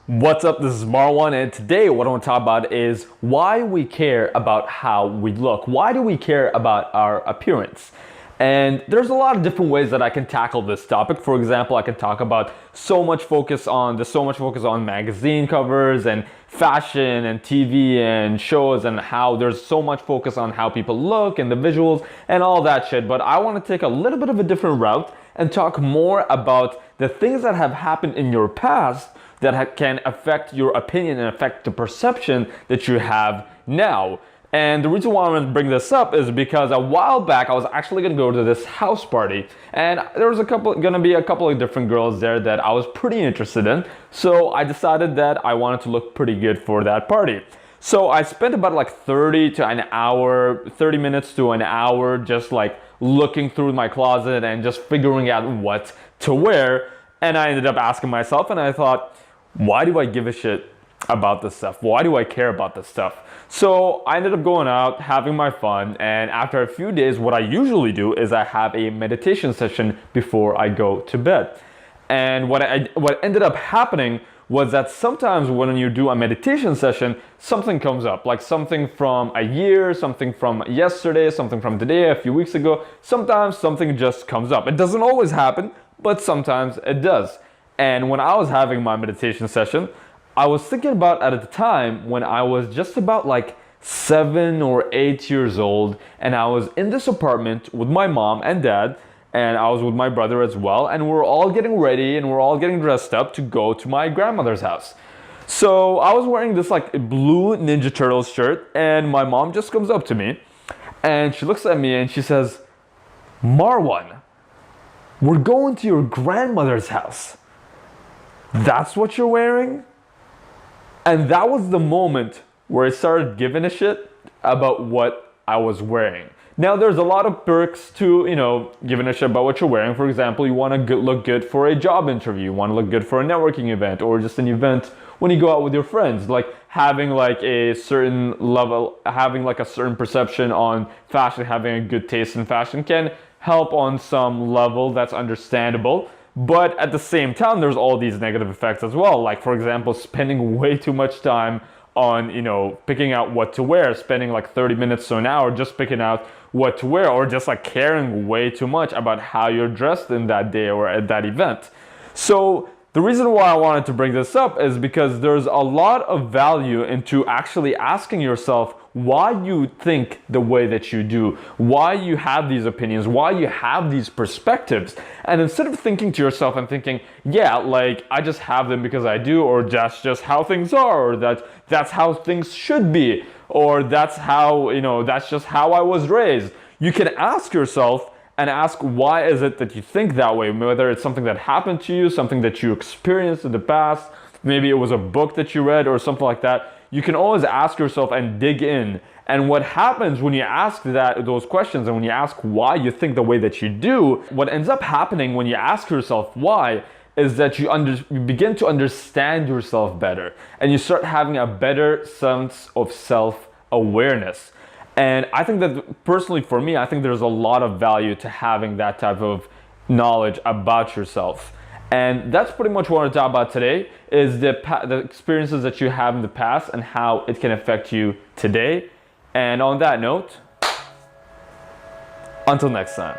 What's up? This is Marwan, and today what I want to talk about is why we care about how we look. Why do we care about our appearance? And there's a lot of different ways that I can tackle this topic. For example, I can talk about there's so much focus on magazine covers and fashion and TV and shows, and how there's so much focus on how people look and the visuals and all that shit. But I want to take a little bit of a different route and talk more about the things that have happened in your past that can affect your opinion and affect the perception that you have now. And the reason why I'm going to bring this up is because a while back I was actually going to go to this house party, and there was going to be a couple of different girls there that I was pretty interested in. So I decided that I wanted to look pretty good for that party. So I spent about like 30 minutes to an hour just like looking through my closet and just figuring out what to wear. And I ended up asking myself, and I thought, why do I give a shit about this stuff? Why do I care about this stuff? So I ended up going out, having my fun, and after a few days, what I usually do is I have a meditation session before I go to bed. And what ended up happening was that sometimes when you do a meditation session, something comes up, like something from a year, something from yesterday, something from today, a few weeks ago. Sometimes something just comes up. It doesn't always happen, but sometimes it does. And when I was having my meditation session, I was thinking about at the time when I was just about like 7 or 8 years old, and I was in this apartment with my mom and dad, and I was with my brother as well, and we're all getting ready and we're all getting dressed up to go to my grandmother's house. So I was wearing this like blue Ninja Turtles shirt, and my mom just comes up to me and she looks at me and she says, "Marwan, we're going to your grandmother's house. That's what you're wearing?" And that was the moment where I started giving a shit about what I was wearing. Now, there's a lot of perks to, giving a shit about what you're wearing. For example, you want to look good for a job interview. You want to look good for a networking event, or just an event when you go out with your friends. Like having like a certain level, having like a certain perception on fashion, having a good taste in fashion can help on some level. That's understandable. But at the same time, there's all these negative effects as well. Like, for example, spending way too much time on, picking out what to wear, spending like 30 minutes to an hour just picking out what to wear, or just like caring way too much about how you're dressed in that day or at that event. So the reason why I wanted to bring this up is because there's a lot of value into actually asking yourself why you think the way that you do, why you have these opinions, why you have these perspectives. And instead of thinking to yourself and thinking, yeah, like I just have them because I do, or that's just how things are, or that's how things should be, or that's how, that's just how I was raised. You can ask yourself and ask, why is it that you think that way? Whether it's something that happened to you, something that you experienced in the past, maybe it was a book that you read or something like that. You can always ask yourself and dig in. And what happens when you ask those questions, and when you ask why you think the way that you do, what ends up happening when you ask yourself why is that you begin to understand yourself better, and you start having a better sense of self-awareness. And I think that personally for me, I think there's a lot of value to having that type of knowledge about yourself. And that's pretty much what I want to talk about today, is the experiences that you have in the past and how it can affect you today. And on that note, until next time.